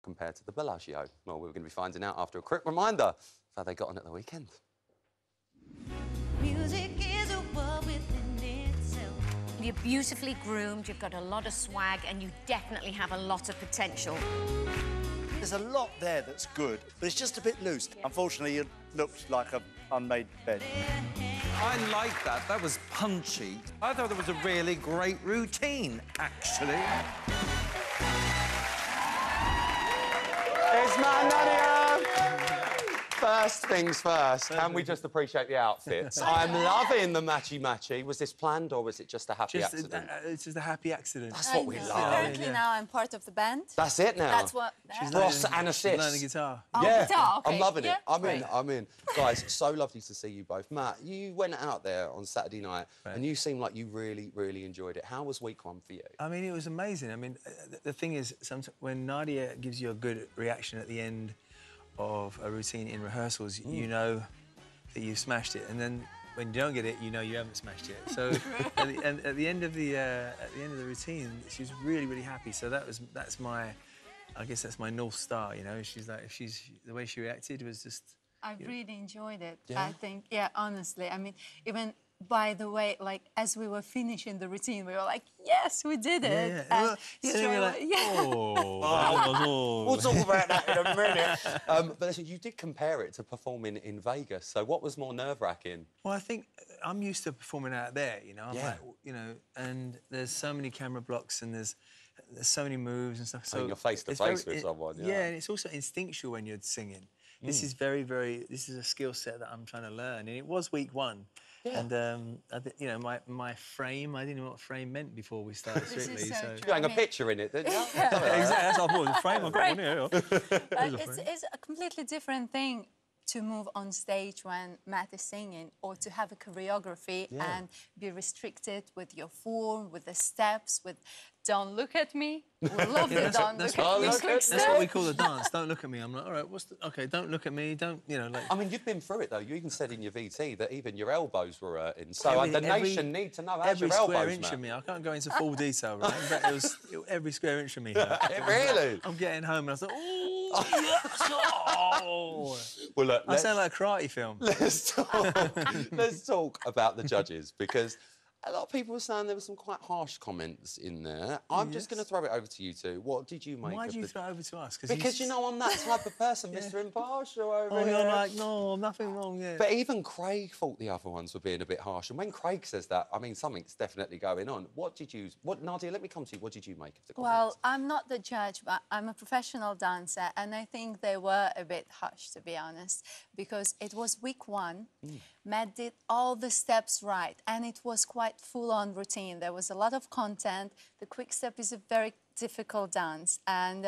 compared to the Bellagio? Well, we're going to be finding out after a quick reminder of how they got on at the weekend. Music is a world within itself. You're beautifully groomed, you've got a lot of swag, and you definitely have a lot of potential. There's a lot there that's good, but it's just a bit loose. Unfortunately, it looked like an unmade bed. I like that. That was punchy. I thought it was a really great routine, actually. It's Matt Nadiya! First things first, can we just appreciate the outfits? I'm loving the matchy-matchy. Was this planned or was it just a happy accident? It's just a happy accident. That's what we love. Apparently now I'm part of the band. That's it now. That's what... Ross and assist. She's learning guitar. Oh, Yeah, guitar, okay. I'm loving it. Yeah, I'm great. in, I'm in. Guys, so lovely to see you both. Matt, you went out there on Saturday night and you seemed like you really, really enjoyed it. How was week one for you? I mean, it was amazing. I mean, the thing is, sometimes when Nadiya gives you a good reaction at the end of a routine in rehearsals, you know that you've smashed it, and then when you don't get it, you know you haven't smashed it. So at the end of the routine, she was really, really happy. So that's my, I guess that's my North Star. You know, she's like, the way she reacted was just. I really enjoyed it. Yeah? I think, yeah, honestly. I mean, even by the way, like, as we were finishing the routine, we were like, yes, we did it. Yeah, they were like, oh. We'll talk about that in a minute. But listen, you did compare it to performing in Vegas. So what was more nerve-wracking? Well, I think I'm used to performing out there, you know. I'm Yeah. like, you know, and there's so many camera blocks and there's so many moves and stuff. So you're face to it's face with someone, yeah. Yeah, and it's also instinctual when you're singing. This is this is a skill set that I'm trying to learn. And it was week one. Yeah. And, you know, my frame, I didn't know what frame meant before we started Strictly. So You hang a picture in it, didn't you? Exactly, that's what I thought. The frame, I've got one here. It's a completely different thing to move on stage when Matt is singing, or to have a choreography and be restricted with your form, with the steps, with "Don't look at me." We love the "Don't look at me" quick That's step. what we call the dance. Don't look at me. I'm like, all right, okay, don't look at me. Don't, you know, like. I mean, you've been through it, though. You even said in your VT that even your elbows were hurting. So the nation need to know how's your elbows, every square inch Matt? of me. I can't go into full detail, right? In fact, it was every square inch of me. Hurt. Really? I'm getting home and I was like, oh. Well, look, I sound like a karate film. Let's talk about the judges, because a lot of people were saying there were some quite harsh comments in there. I'm just going to throw it over to you two. What did you make Why of do you throw it over to us? Because, you know, I'm that type of person, Mr. Impartial over here. You're like, no, nothing wrong, yeah. But even Craig thought the other ones were being a bit harsh. And when Craig says that, I mean, something's definitely going on. Nadiya, let me come to you. What did you make of the comments? Well, I'm not the judge, but I'm a professional dancer, and I think they were a bit harsh, to be honest, because it was week one. Matt did all the steps right, and it was quite full-on routine. There was a lot of content. The quick step is a very difficult dance, and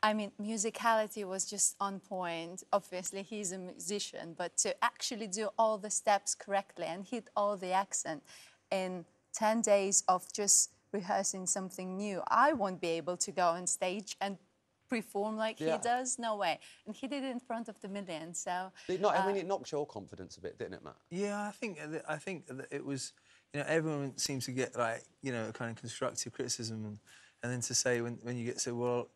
I mean, musicality was just on point. Obviously, he's a musician, but to actually do all the steps correctly and hit all the accent in 10 days of just rehearsing something new, I won't be able to go on stage and perform like he does. No way. And he did it in front of the millions. So I mean, it knocked your confidence a bit, didn't it, Matt? Yeah, I think that it was. You know, everyone seems to get, like, you know, kind of constructive criticism, and then to say when you get to say, well,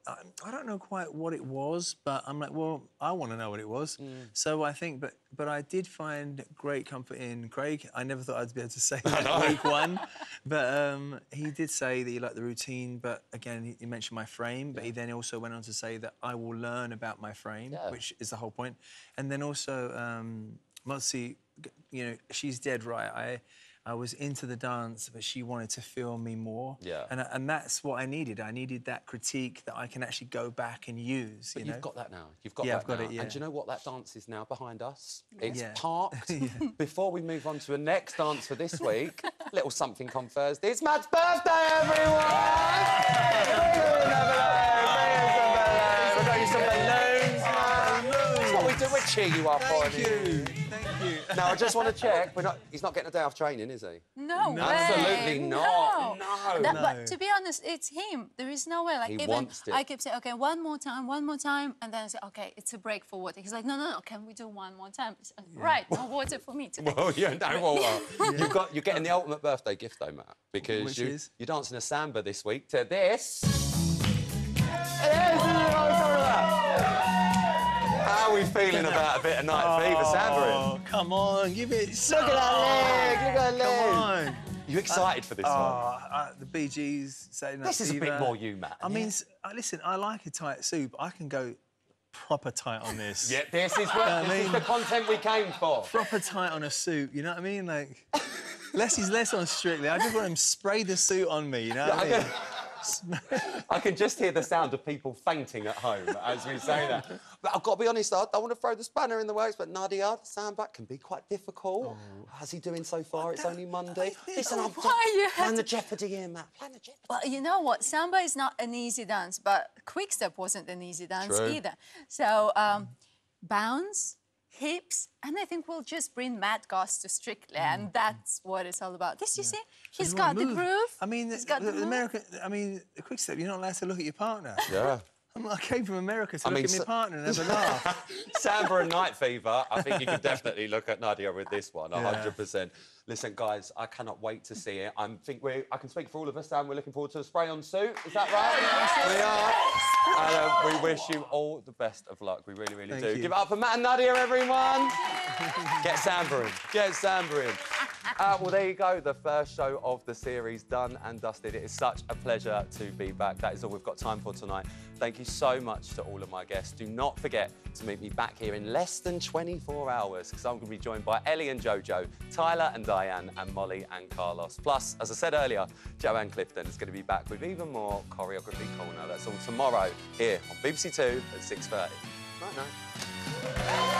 I don't know quite what it was, but I'm like, well, I want to know what it was. So I think, but I did find great comfort in Craig. I never thought I'd be able to say that week one, but he did say that he liked the routine, but again, he mentioned my frame, but he then also went on to say that I will learn about my frame, which is the whole point. And then also, Motsy, you know, she's dead right. I was into the dance, but she wanted to feel me more. Yeah. And that's what I needed. I needed that critique that I can actually go back and use. But you know? you've got that now. You've got that I've got now. it, yeah. And do you know what? That dance is now behind us. It's parked. Before we move on to the next dance for this week, little something on Thursday. It's Matt's birthday, everyone! We've got you some balloons, man. That's what we do. We cheer you up for you. Thank you. Now, I just want to check. He's not getting a day off training, is he? No way. Absolutely not. No. But to be honest, it's him. There is no way. Like, He wants it. I kept saying, OK, one more time, and then I said, OK, it's a break for water. He's like, no, can we do one more time? Right, no water for me today. Well, yeah, no water. You're getting the ultimate birthday gift, though, Matt, because you're dancing a samba this week to this. What feeling about a bit of night fever, Sandra? Oh, come on, give it. Look at that leg! Look at that leg! Come on. You excited for this one? The Bee Gees, Saturday Night This is a Fever. bit more you, Matt. I mean, listen, I like a tight suit, but I can go proper tight on this. Yeah, this is what this is the content we came for. Proper tight on a suit, you know what I mean? Like, less is less on Strictly. I just want him to spray the suit on me, you know what I mean? I can just hear the sound of people fainting at home as we say that. But I've got to be honest, I don't want to throw the spanner in the works, but Nadiya, the soundback can be quite difficult. How's he doing so far? It's only Monday. Listen, I'm playing the Jeopardy here, Matt. Playing the Jeopardy. Well, you know what? Samba is not an easy dance, but quick-step wasn't an easy dance either. So, bounce, hips, and I think we'll just bring Matt Goss to Strictly, and that's what it's all about. This, you see, he's got the groove. I mean, he's got the American. I mean, a quick step. You're not allowed to look at your partner. Yeah. I came from America to look at my partner and have a laugh. Samba and Night Fever, I think you can definitely look at Nadiya with this one, 100%. Listen, guys, I cannot wait to see it. I can speak for all of us, and we're looking forward to a spray-on suit. Is that right? We are. And we wish you all the best of luck. We really, really do. Give it up for Matt and Nadiya, everyone. Get Samba in. Get Samba in. Well, there you go. The first show of the series done and dusted. It is such a pleasure to be back. That is all we've got time for tonight. Thank you so much to all of my guests. Do not forget to meet me back here in less than 24 hours, because I'm going to be joined by Ellie and Jojo, Tyler and Diane, and Molly and Carlos. Plus, as I said earlier, Joanne Clifton is going to be back with even more Choreography Corner. That's all tomorrow here on BBC Two at 6:30. Night-night.